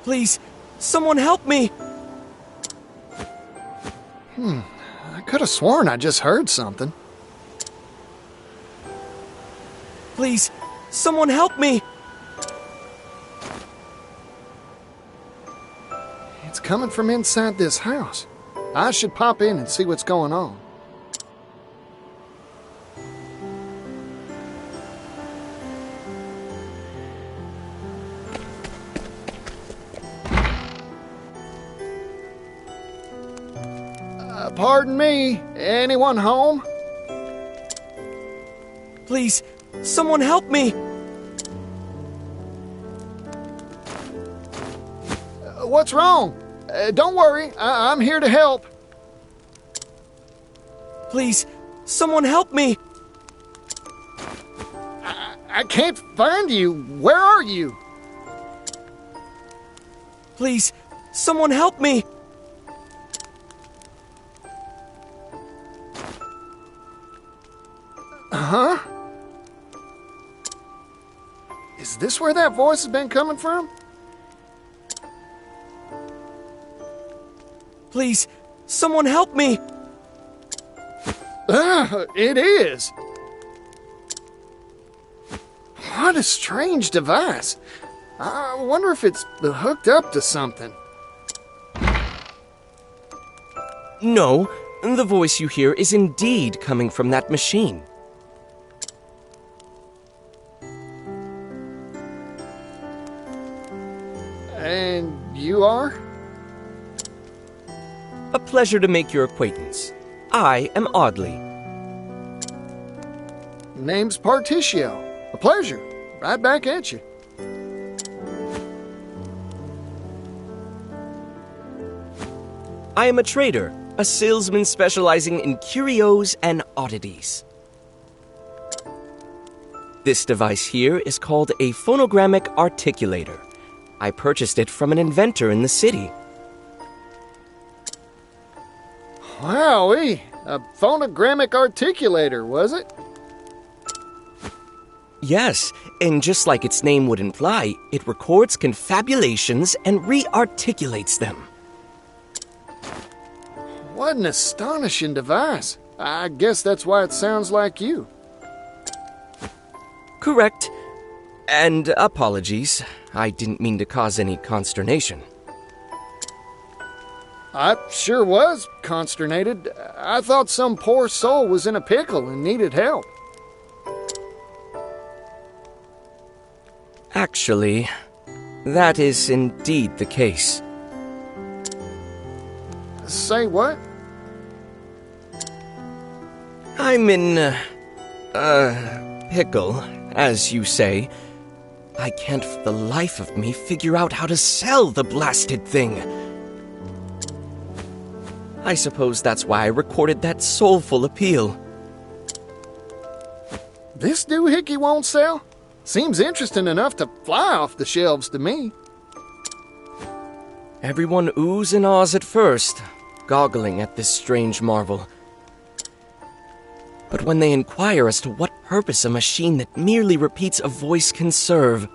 Please, someone help me! I could have sworn I just heard something. Please, someone help me! It's coming from inside this house. I should pop in and see what's going on. Pardon me, anyone home? Please, someone help me! What's wrong? Don't worry, I'm here to help. Please, someone help me! I can't find you. Where are you? Please, someone help me! Huh? Is this where that voice has been coming from? Please, someone help me! It is! What a strange device. I wonder if it's hooked up to something. No, the voice you hear is indeed coming from that machine. And you are? A pleasure to make your acquaintance. I am Audley. Name's Partitio. A pleasure. Right back at you. I am a trader, a salesman specializing in curios and oddities. This device here is called a phonogrammic articulator. I purchased it from an inventor in the city. Wowee! A phonogrammic articulator, was it? Yes, and just like its name would imply, it records confabulations and re-articulates them. What an astonishing device. I guess that's why it sounds like you. Correct. And apologies. I didn't mean to cause any consternation. I sure was consternated. I thought some poor soul was in a pickle and needed help. Actually, that is indeed the case. Say what? I'm in pickle, as you say. I can't for the life of me figure out how to sell the blasted thing. I suppose that's why I recorded that soulful appeal. This doohickey won't sell? Seems interesting enough to fly off the shelves to me. Everyone oohs and ahs at first, goggling at this strange marvel. But when they inquire as to what purpose a machine that merely repeats a voice can serve...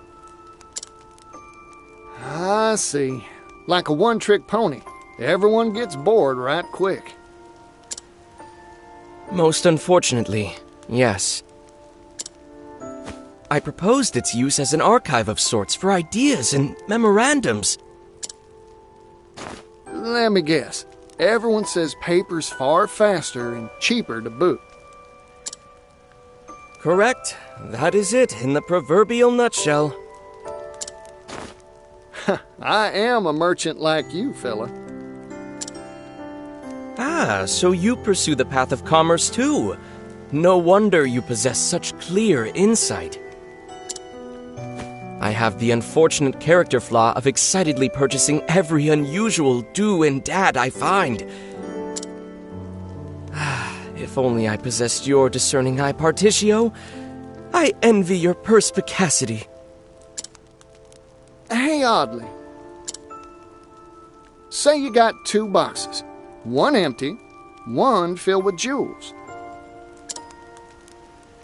I see. Like a one-trick pony. Everyone gets bored right quick. Most unfortunately, yes. I proposed its use as an archive of sorts for ideas and memorandums. Let me guess. Everyone says paper's far faster and cheaper to boot. Correct. That is it in the proverbial nutshell. I am a merchant like you, fella. Ah, so you pursue the path of commerce too. No wonder you possess such clear insight. I have the unfortunate character flaw of excitedly purchasing every unusual do and dad I find. If only I possessed your discerning eye, Partitio. I envy your perspicacity. Hey, Audley. Say you got 2 boxes. One empty, one filled with jewels.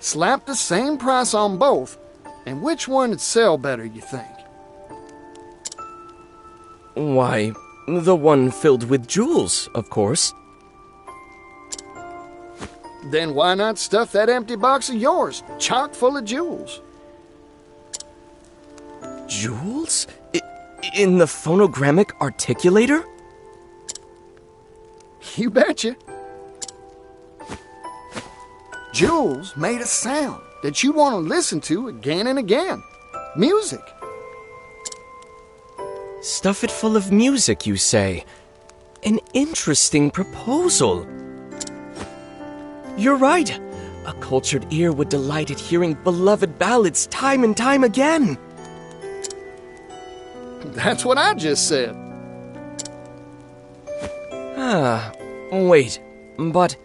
Slap the same price on both, and which one would sell better, you think? Why, the one filled with jewels, of course. Then why not stuff that empty box of yours, chock full of jewels? Jewels? In the phonogrammic articulator? You betcha. Jewels made a sound that you want to listen to again and again. Music. Stuff it full of music, you say? An interesting proposal. You're right. A cultured ear would delight at hearing beloved ballads time and time again. That's what I just said. Wait, but...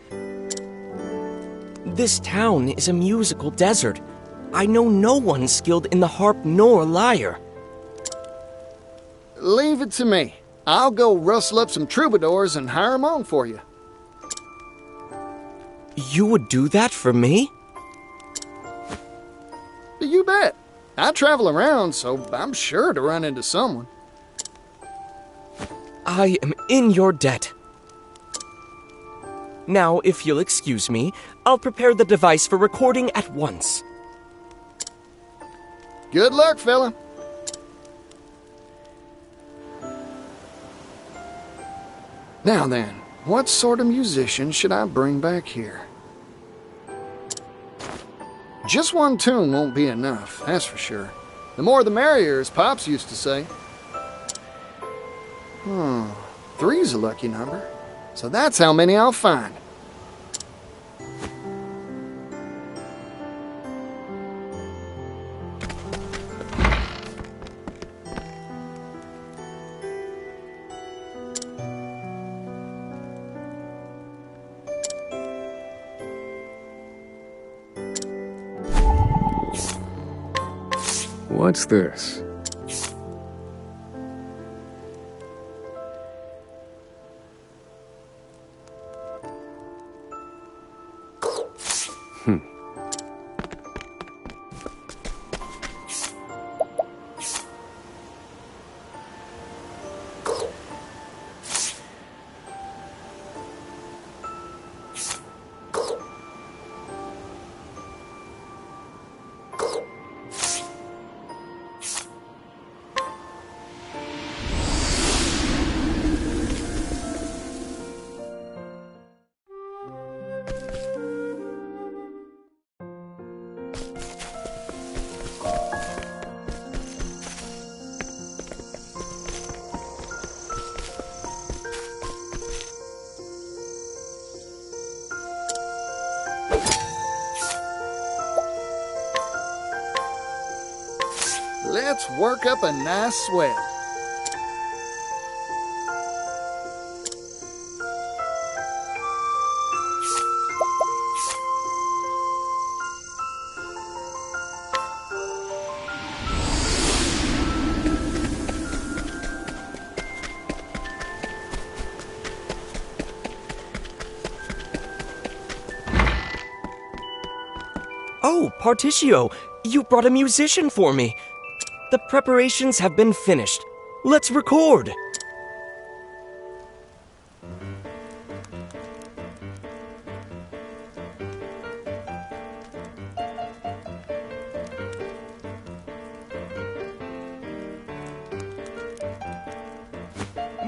This town is a musical desert. I know no one skilled in the harp nor lyre. Leave it to me. I'll go rustle up some troubadours and hire 'em on for you. You would do that for me? You bet. I travel around, so I'm sure to run into someone. I am in your debt. Now, if you'll excuse me, I'll prepare the device for recording at once. Good luck, fella. Now then, what sort of musician should I bring back here? Just one tune won't be enough, that's for sure. The more the merrier, as Pops used to say. Three's a lucky number. So that's how many I'll find. What's this? Let's work up a nice sweat. Oh, Partitio, you brought a musician for me. The preparations have been finished. Let's record.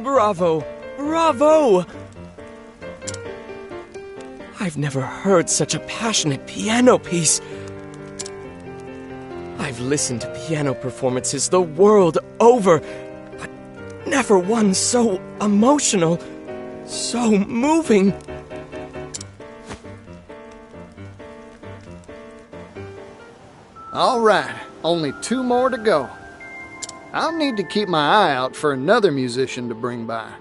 Bravo! Bravo! I've never heard such a passionate piano piece. I've listened to piano performances the world over, but never one so emotional, so moving. All right, only 2 more to go. I'll need to keep my eye out for another musician to bring by.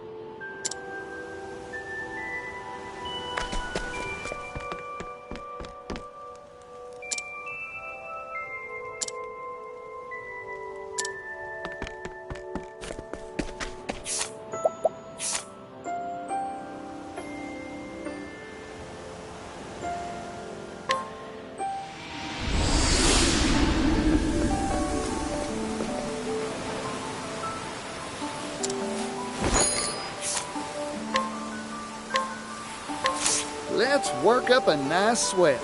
Let's work up a nice sweat.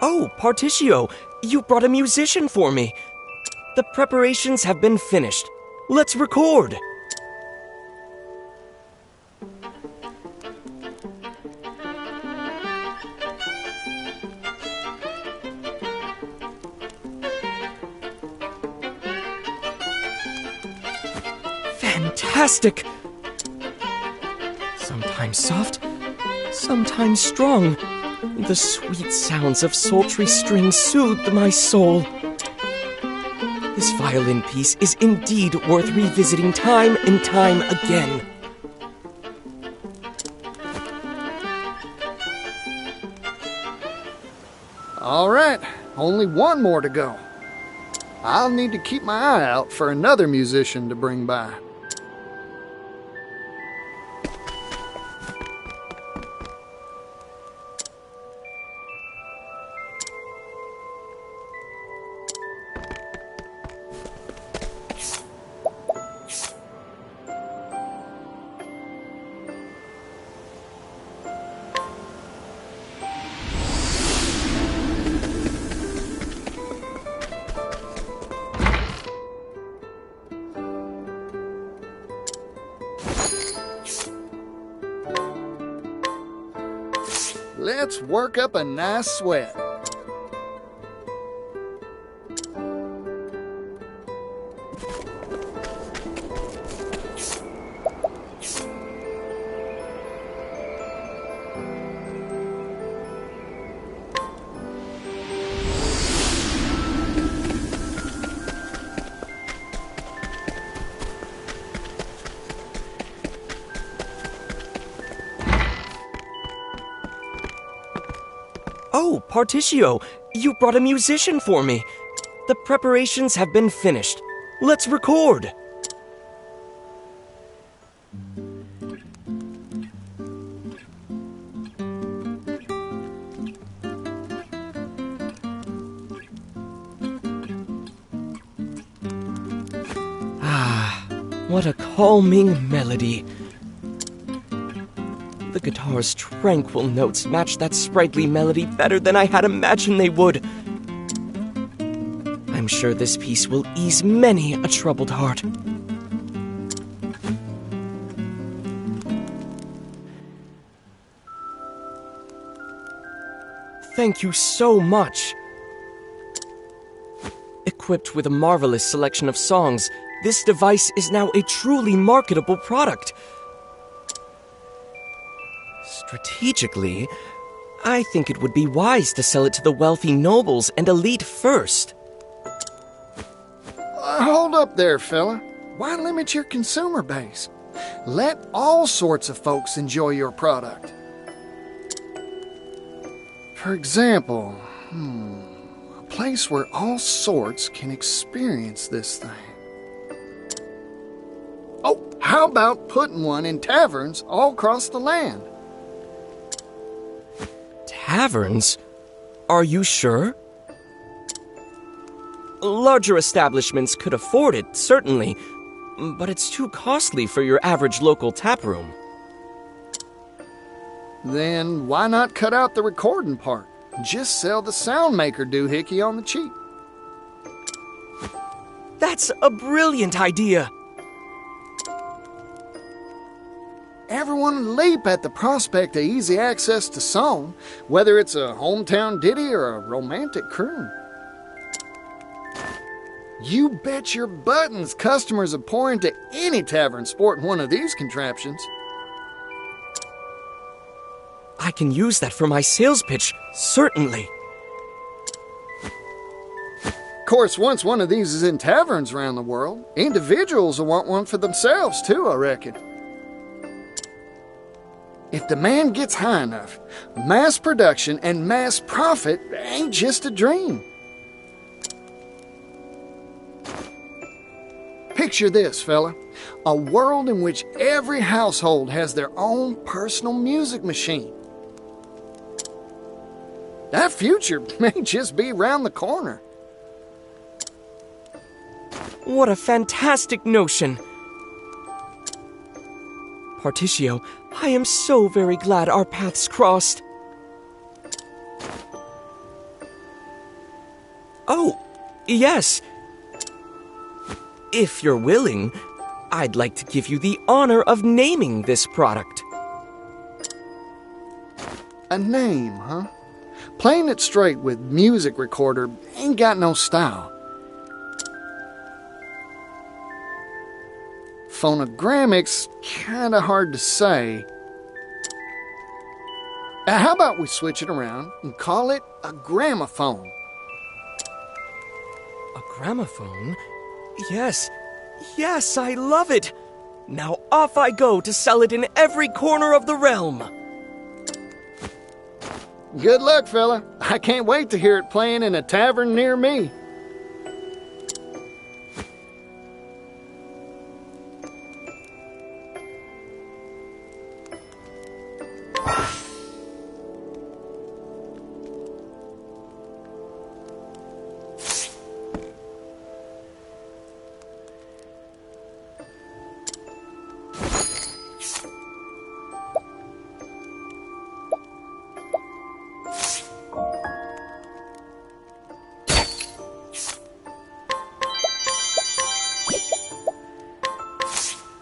Oh, Partitio, you brought a musician for me. The preparations have been finished. Let's record. Fantastic! Sometimes soft, sometimes strong. The sweet sounds of sultry strings soothed my soul. This violin piece is indeed worth revisiting time and time again. All right, only one more to go. I'll need to keep my eye out for another musician to bring by. Let's work up a nice sweat. Oh, Partitio, you brought a musician for me. The preparations have been finished. Let's record. Ah, what a calming melody. The guitar's tranquil notes match that sprightly melody better than I had imagined they would. I'm sure this piece will ease many a troubled heart. Thank you so much. Equipped with a marvelous selection of songs, this device is now a truly marketable product. Strategically, I think it would be wise to sell it to the wealthy nobles and elite first. Hold up there, fella. Why limit your consumer base? Let all sorts of folks enjoy your product. For example, a place where all sorts can experience this thing. Oh, how about putting one in taverns all across the land? Taverns? Are you sure? Larger establishments could afford it, certainly, but it's too costly for your average local taproom. Then why not cut out the recording part? Just sell the sound maker doohickey on the cheap. That's a brilliant idea! Everyone leap at the prospect of easy access to song, whether it's a hometown ditty or a romantic croon. You bet your buttons customers are pouring to any tavern sporting one of these contraptions. I can use that for my sales pitch, certainly. Of course, once one of these is in taverns around the world, individuals will want one for themselves too, I reckon. If demand gets high enough, mass production and mass profit ain't just a dream. Picture this, fella. A world in which every household has their own personal music machine. That future may just be around the corner. What a fantastic notion! Partitio, I am so very glad our paths crossed. Oh, yes. If you're willing, I'd like to give you the honor of naming this product. A name, huh? Playing it straight with music recorder ain't got no style. Phonogrammic's kinda hard to say. How about we switch it around and call it a gramophone? A gramophone? Yes, I love it! Now off I go to sell it in every corner of the realm! Good luck, fella. I can't wait to hear it playing in a tavern near me.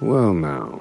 Well, now.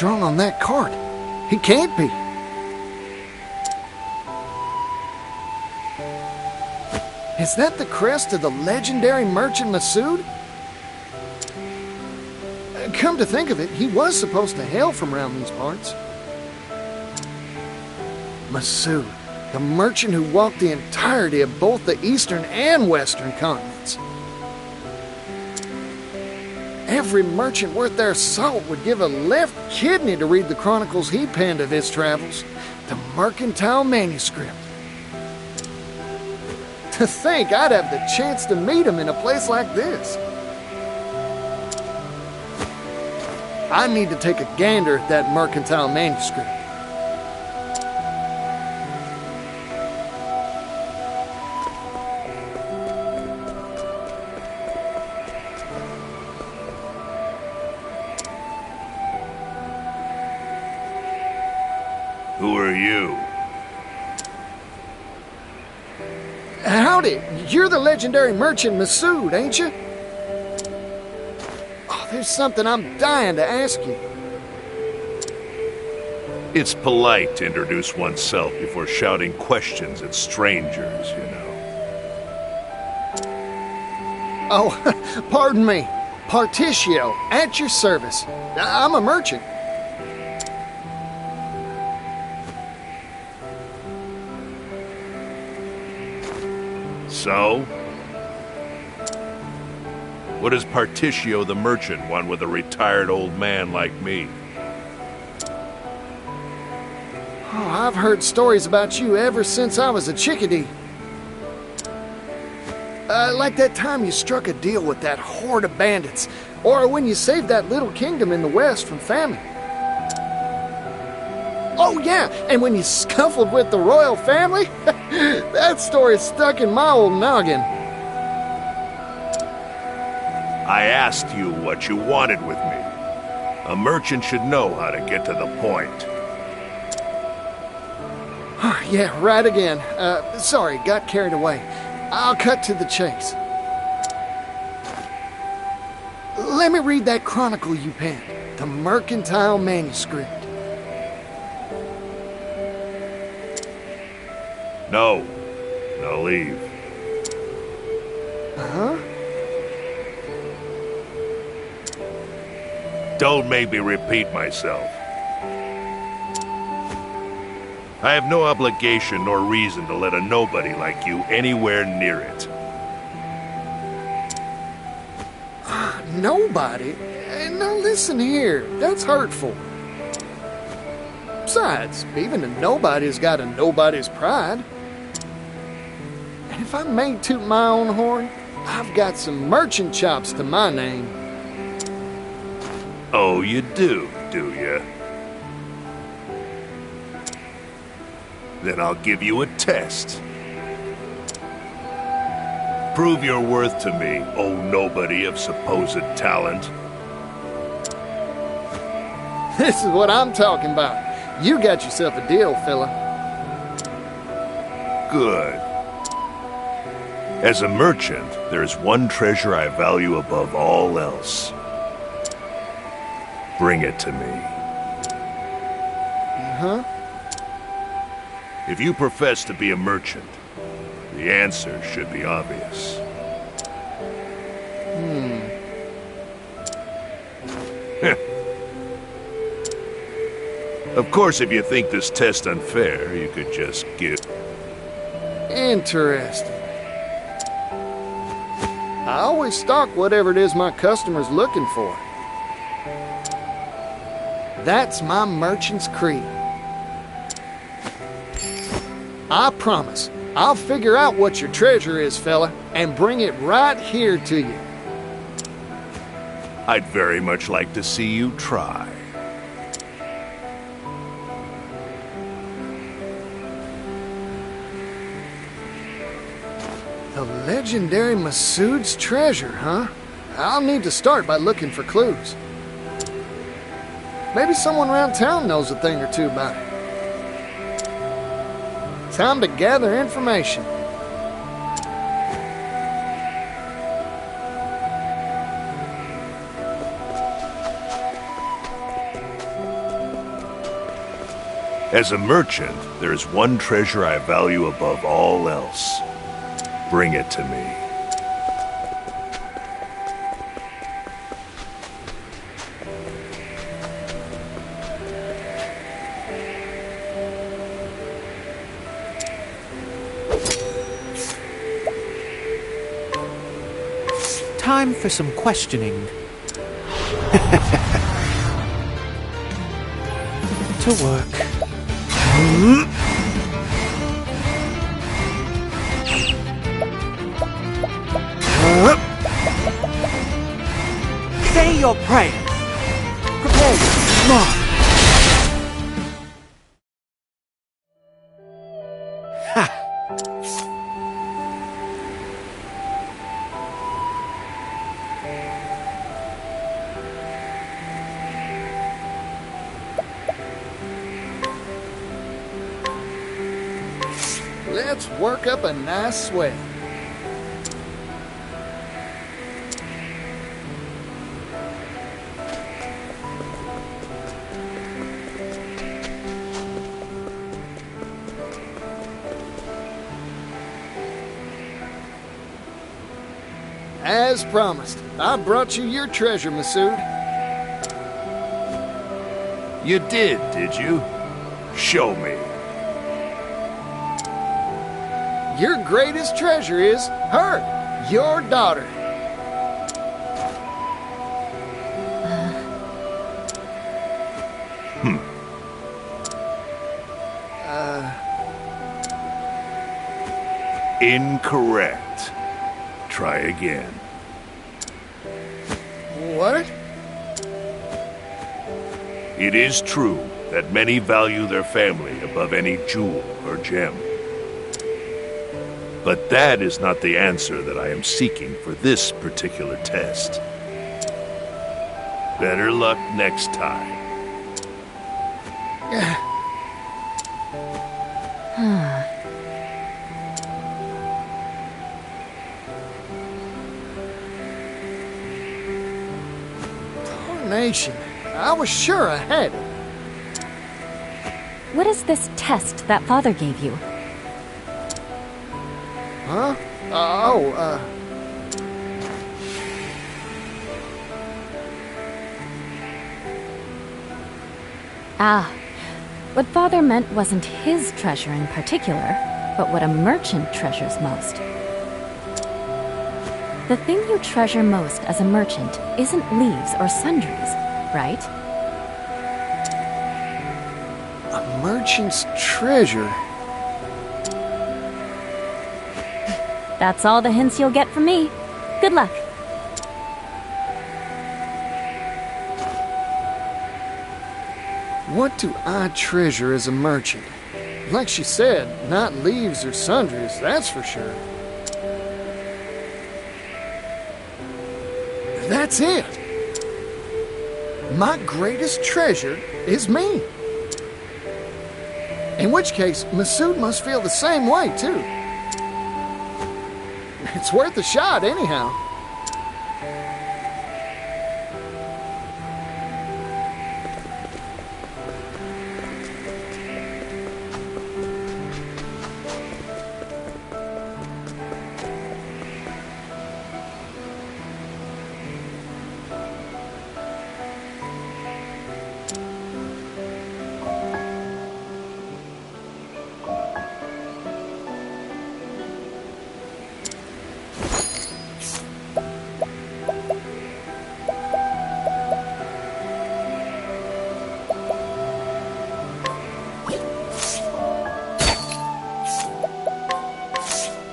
drawn on that card. He can't be. Is that the crest of the legendary merchant Masood? Come to think of it, he was supposed to hail from around these parts. Masood, the merchant who walked the entirety of both the eastern and western continents. Every merchant worth their salt would give a left kidney to read the chronicles he penned of his travels. The Mercantile Manuscript. To think I'd have the chance to meet him in a place like this. I need to take a gander at that Mercantile Manuscript. Who are you? Howdy, you're the legendary merchant Masood, ain't you? Oh, there's something I'm dying to ask you. It's polite to introduce oneself before shouting questions at strangers, you know. Oh, pardon me. Partitio, at your service. I'm a merchant. So? What does Partitio the merchant want with a retired old man like me? Oh, I've heard stories about you ever since I was a chickadee. Like that time you struck a deal with that horde of bandits, or when you saved that little kingdom in the west from famine. Oh yeah, and when you scuffled with the royal family? That story stuck in my old noggin. I asked you what you wanted with me. A merchant should know how to get to the point. Yeah, right again. Sorry, got carried away. I'll cut to the chase. Let me read that chronicle you penned, the Mercantile Manuscript. No. Now leave. Huh? Don't make me repeat myself. I have no obligation nor reason to let a nobody like you anywhere near it. Nobody? Now listen here, that's hurtful. Besides, even a nobody's got a nobody's pride. And if I may toot my own horn, I've got some merchant chops to my name. Oh, you do you? Then I'll give you a test. Prove your worth to me, oh nobody of supposed talent. This is what I'm talking about. You got yourself a deal, fella. Good. As a merchant, there is one treasure I value above all else. Bring it to me. Huh? If you profess to be a merchant, the answer should be obvious. Of course, if you think this test unfair, you could just give... Interesting. I always stock whatever it is my customer's looking for. That's my merchant's creed. I promise, I'll figure out what your treasure is, fella, and bring it right here to you. I'd very much like to see you try. The legendary Masood's treasure, huh? I'll need to start by looking for clues. Maybe someone around town knows a thing or two about it. Time to gather information. As a merchant, there is one treasure I value above all else. Bring it to me. Time for some questioning. To work. Say your prayers. Prepare your mark. Ha! Let's work up a nice sweat. As promised, I brought you your treasure, Masood. You did you? Show me. Your greatest treasure is her, your daughter. Incorrect. Try again. What? It is true that many value their family above any jewel or gem. But that is not the answer that I am seeking for this particular test. Better luck next time. Tarnation. I was sure I had it. What is this test that Father gave you? Huh? What Father meant wasn't his treasure in particular, but what a merchant treasures most. The thing you treasure most as a merchant isn't leaves or sundries, right? A merchant's treasure? That's all the hints you'll get from me. Good luck. What do I treasure as a merchant? Like she said, not leaves or sundries, that's for sure. That's it! My greatest treasure is me. In which case, Masood must feel the same way, too. It's worth a shot, anyhow.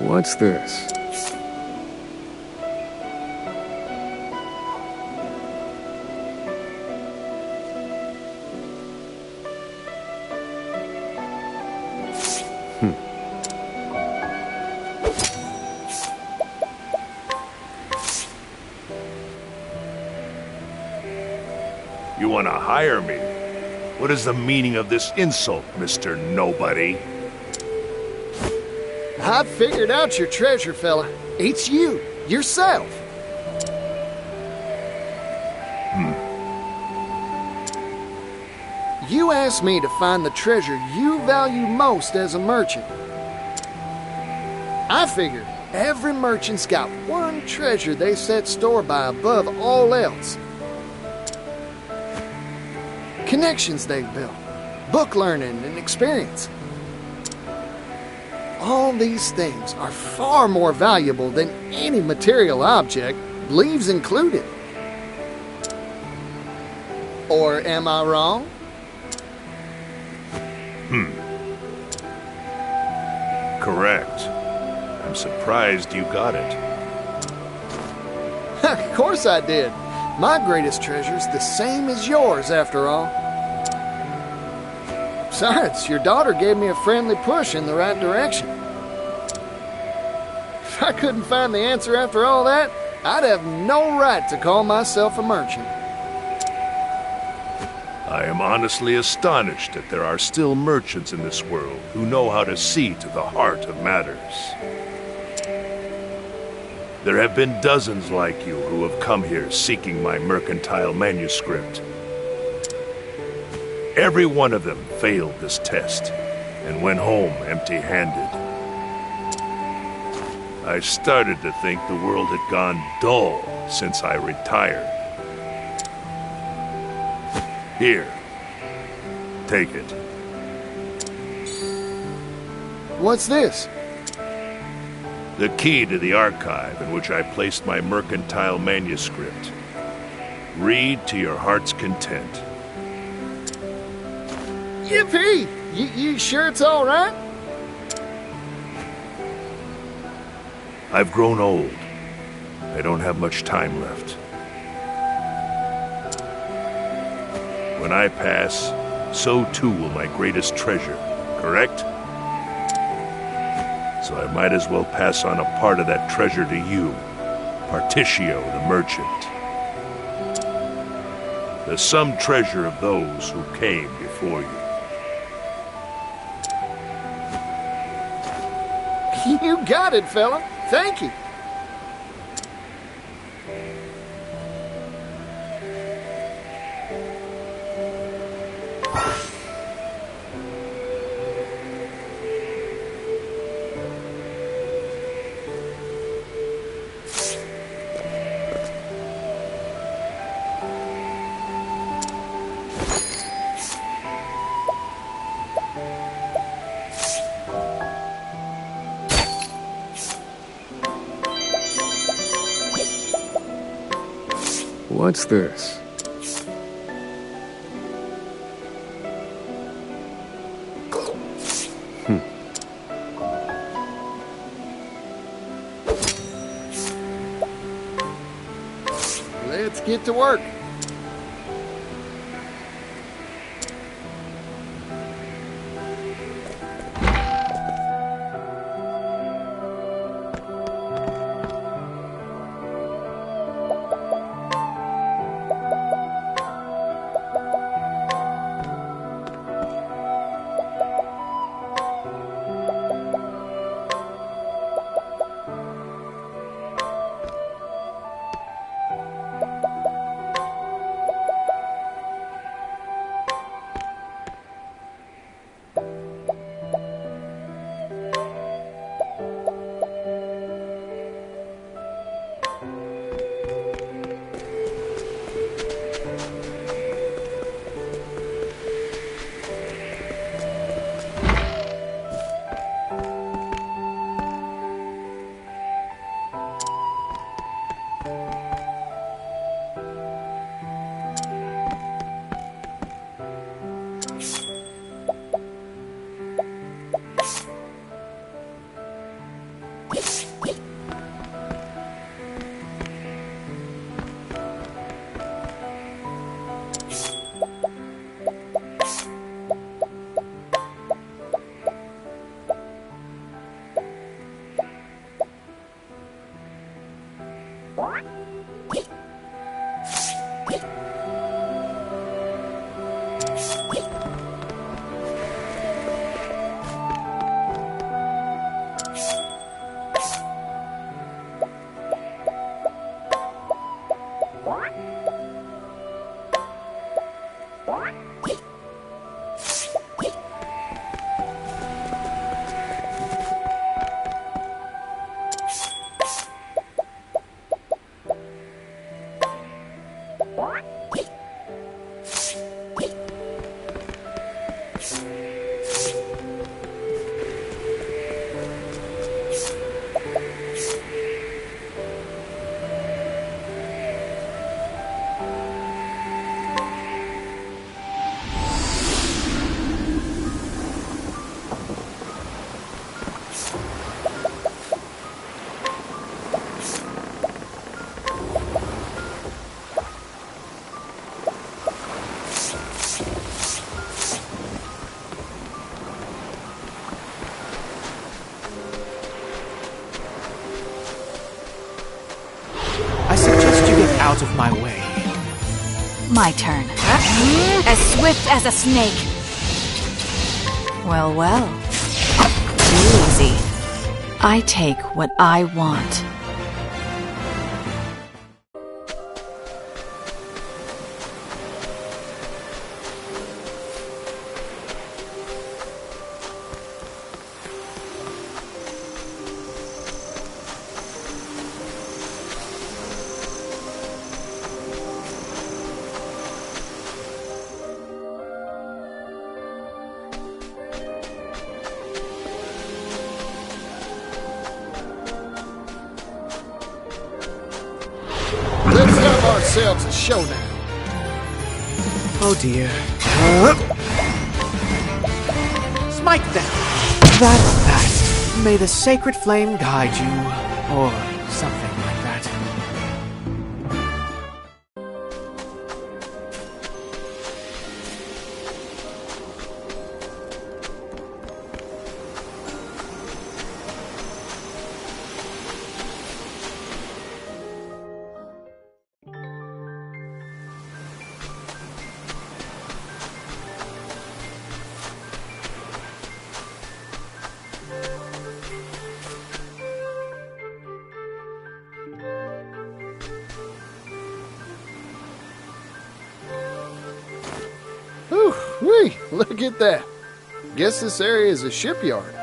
What's this? You want to hire me? What is the meaning of this insult, Mr. Nobody? I figured out your treasure, fella. It's you, yourself. You You asked me to find the treasure you value most as a merchant. I figured every merchant's got one treasure they set store by above all else. Connections they've built, book learning, and experience. All these things are far more valuable than any material object, leaves included. Or am I wrong? Correct. I'm surprised you got it. Of course I did. My greatest treasure's the same as yours, after all. Besides, your daughter gave me a friendly push in the right direction. If I couldn't find the answer after all that, I'd have no right to call myself a merchant. I am honestly astonished that there are still merchants in this world who know how to see to the heart of matters. There have been dozens like you who have come here seeking my Mercantile Manuscript. Every one of them failed this test and went home empty-handed. I started to think the world had gone dull since I retired. Here, take it. What's this? The key to the archive in which I placed my Mercantile Manuscript. Read to your heart's content. Yippee! You sure it's all right? I've grown old. I don't have much time left. When I pass, so too will my greatest treasure, correct? So I might as well pass on a part of that treasure to you, Partitio the merchant. The sum treasure of those who came before you. You got it, fella. Thank you. What's this? Let's get to work. I suggest you get out of my way. My turn. As swift as a snake. Well, well. Easy. I take what I want. Let's have ourselves a showdown. Oh dear. Smite them! That. May the sacred flame guide you, or something like that. Whee! Look at that. Guess this area is a shipyard.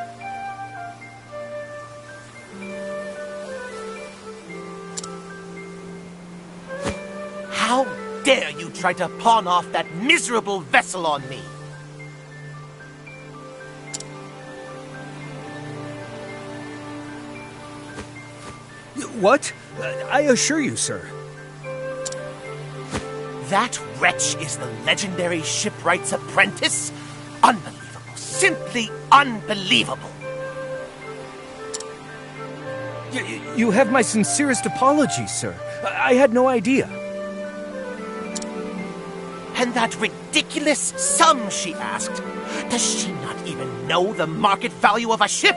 How dare you try to pawn off that miserable vessel on me? What? I assure you, sir. That wretch is the legendary shipwright's apprentice? Unbelievable. Simply unbelievable. You have my sincerest apologies, sir. I had no idea. And that ridiculous sum she asked. Does she not even know the market value of a ship?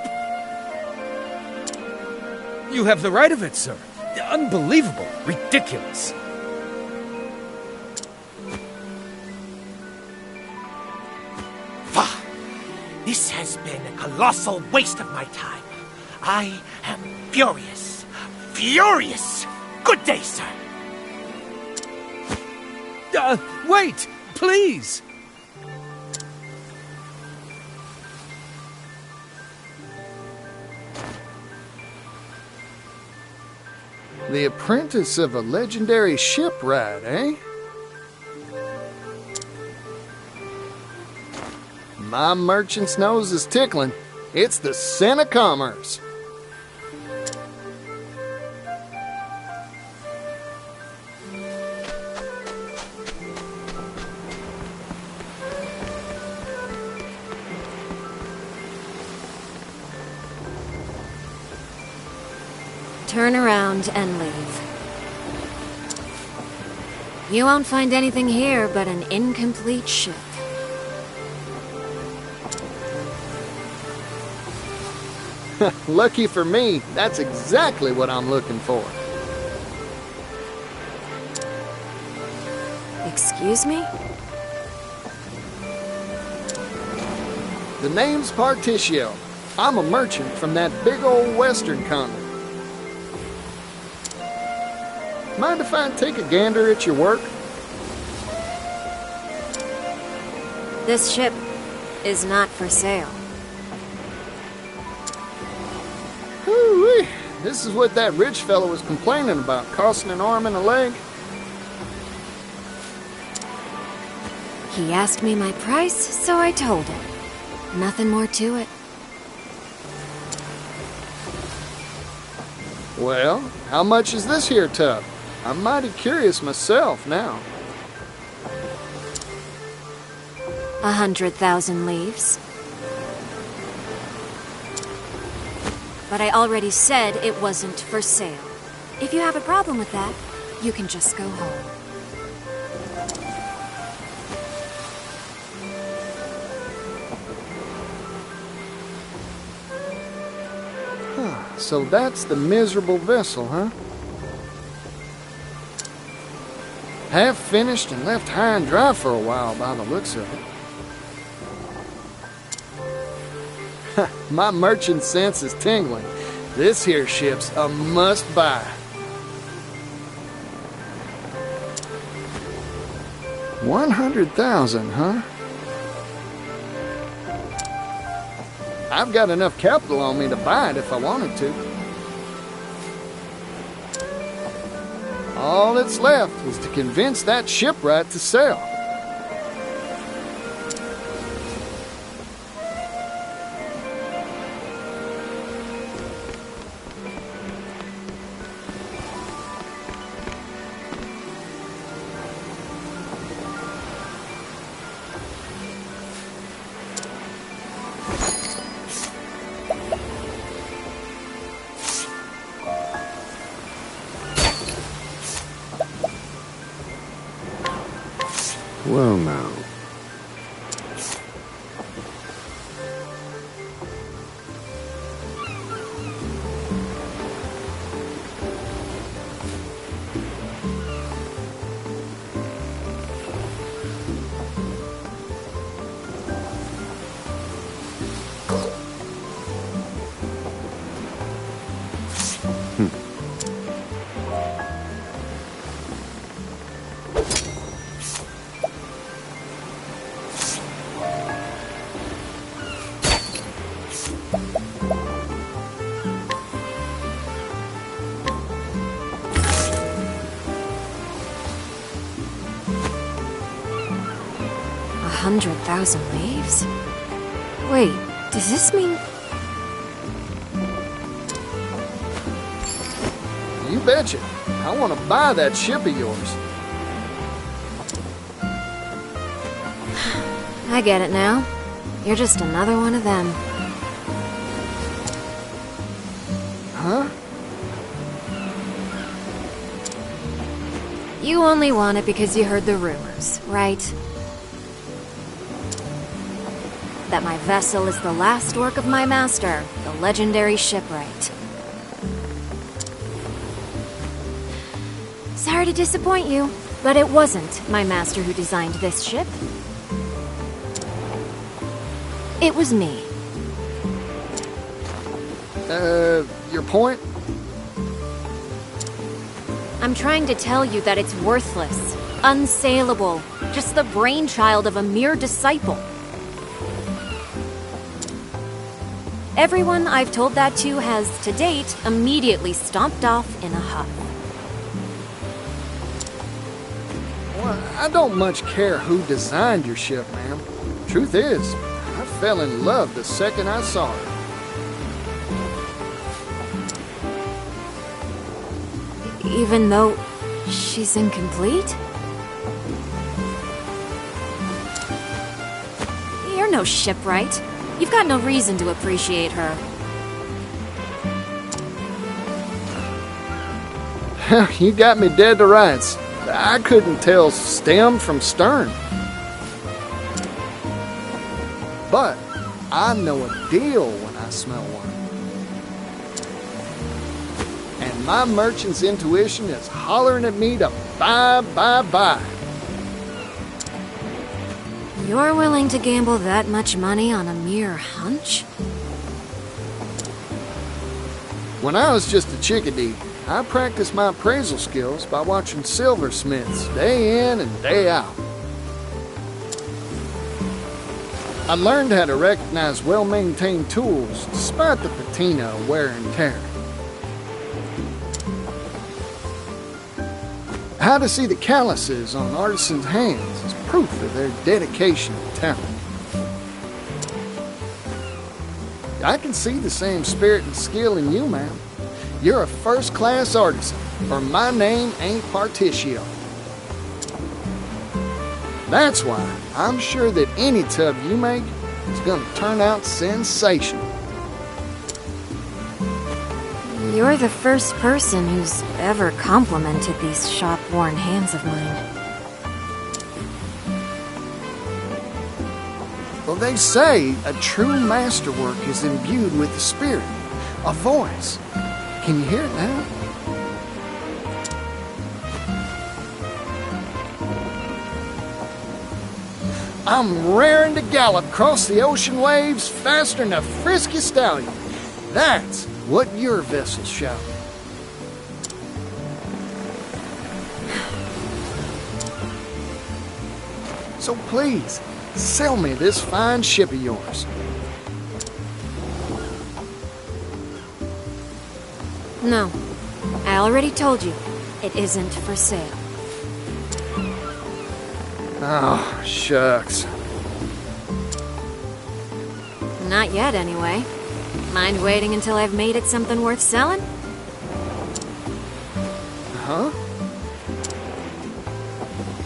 You have the right of it, sir. Unbelievable. Ridiculous. This has been a colossal waste of my time. I am furious. Furious! Good day, sir. Wait! Please! The apprentice of a legendary shipwright, eh? My merchant's nose is tickling. It's the scent of commerce. Turn around and leave. You won't find anything here but an incomplete ship. Lucky for me, that's exactly what I'm looking for. Excuse me? The name's Partitio. I'm a merchant from that big old western continent. Mind if I take a gander at your work? This ship is not for sale. Whew-wee. This is what that rich fellow was complaining about, costing an arm and a leg. He asked me my price, so I told him. Nothing more to it. Well, how much is this here tub? I'm mighty curious myself now. 100,000 leaves. But I already said it wasn't for sale. If you have a problem with that, you can just go home. So that's the miserable vessel, huh? Half finished and left high and dry for a while by the looks of it. My merchant sense is tingling. This here ship's a must-buy. $100,000, huh? I've got enough capital on me to buy it if I wanted to. All that's left is to convince that shipwright to sell. Well now. $100,000 leaves? Wait, does this mean... You betcha. I want to buy that ship of yours. I get it now. You're just another one of them. Huh? You only want it because you heard the rumors, right? That my vessel is the last work of my master, the legendary shipwright. Sorry to disappoint you, but it wasn't my master who designed this ship. It was me. Your point? I'm trying to tell you that it's worthless, unsaleable, just the brainchild of a mere disciple. Everyone I've told that to has, to date, immediately stomped off in a huff. Well, I don't much care who designed your ship, ma'am. Truth is, I fell in love the second I saw her. Even though she's incomplete? You're no shipwright. You've got no reason to appreciate her. You got me dead to rights. I couldn't tell stem from stern. But I know a deal when I smell one. And my merchant's intuition is hollering at me to buy, buy, buy. You're willing to gamble that much money on a mere hunch? When I was just a chickadee, I practiced my appraisal skills by watching silversmiths day in and day out. I learned how to recognize well-maintained tools despite the patina of wear and tear. How to see the calluses on artisans' hands is proof of their dedication and talent. I can see the same spirit and skill in you, ma'am. You're a first-class artisan, or my name ain't Partitio. That's why I'm sure that any tub you make is gonna turn out sensational. You're the first person who's ever complimented these shop-worn hands of mine. Well, they say a true masterwork is imbued with a spirit, a voice. Can you hear it now? I'm raring to gallop across the ocean waves faster than a frisky stallion. That's what your vessels shout. So please, sell me this fine ship of yours. No. I already told you, it isn't for sale. Oh, shucks. Not yet, anyway. Mind waiting until I've made it something worth selling? Huh?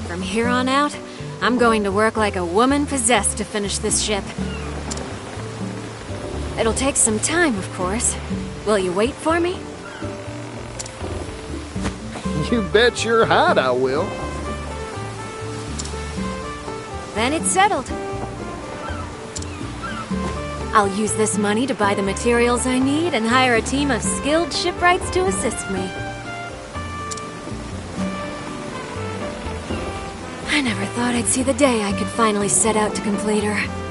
From here on out, I'm going to work like a woman possessed to finish this ship. It'll take some time, of course. Will you wait for me? You bet your hide I will. Then it's settled. I'll use this money to buy the materials I need and hire a team of skilled shipwrights to assist me. I never thought I'd see the day I could finally set out to complete her.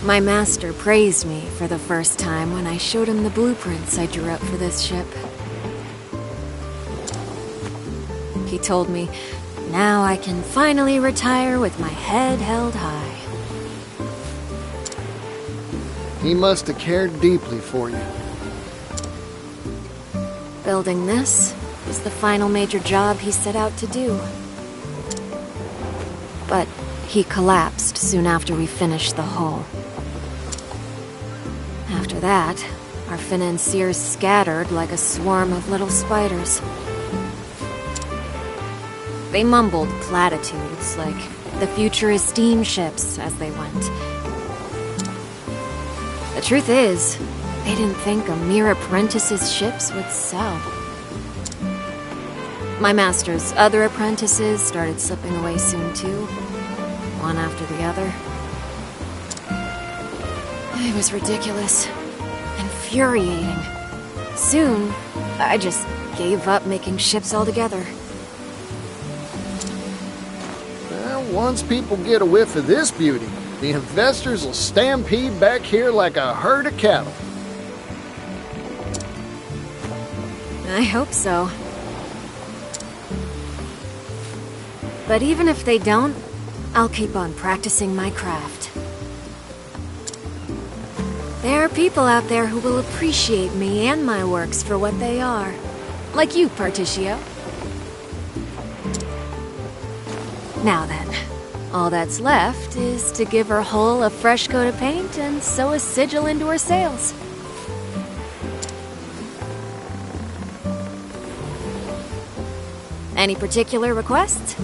My master praised me for the first time when I showed him the blueprints I drew up for this ship. He told me, now I can finally retire with my head held high. He must have cared deeply for you. Building this was the final major job he set out to do. But he collapsed soon after we finished the hull. After that, our financiers scattered like a swarm of little spiders. They mumbled platitudes like the future is steamships as they went. The truth is, they didn't think a mere apprentice's ships would sell. My master's other apprentices started slipping away soon too, one after the other. It was ridiculous. Infuriating. Soon, I just gave up making ships altogether. Well, once people get a whiff of this beauty, the investors will stampede back here like a herd of cattle. I hope so. But even if they don't, I'll keep on practicing my craft. There are people out there who will appreciate me and my works for what they are. Like you, Partitio. Now then, all that's left is to give her hull a fresh coat of paint and sew a sigil into her sails. Any particular requests?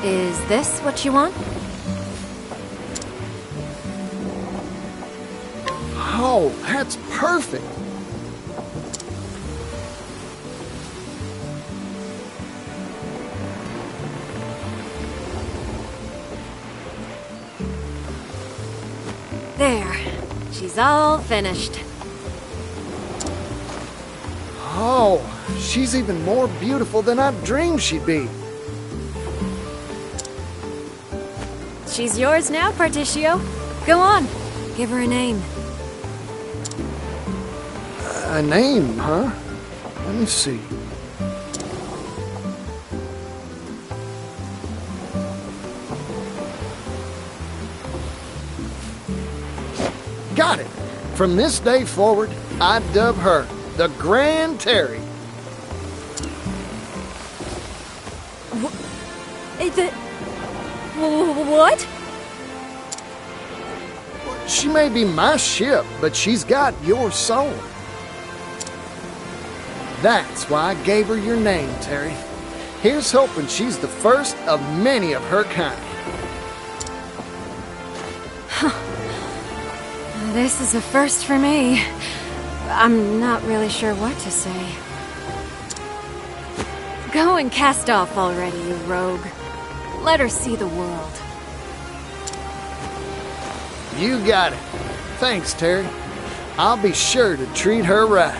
Is this what you want? Oh, that's perfect. There. She's all finished. Oh, she's even more beautiful than I dreamed she'd be. She's yours now, Partitio. Go on. Give her a name. A name, huh? Let me see. Got it! From this day forward, I dub her the Grand Terry. What? She may be my ship, but she's got your soul. That's why I gave her your name, Terry. Here's hoping she's the first of many of her kind. This is a first for me. I'm not really sure what to say. Go and cast off already, you rogue. Let her see the world. You got it. Thanks, Terry. I'll be sure to treat her right.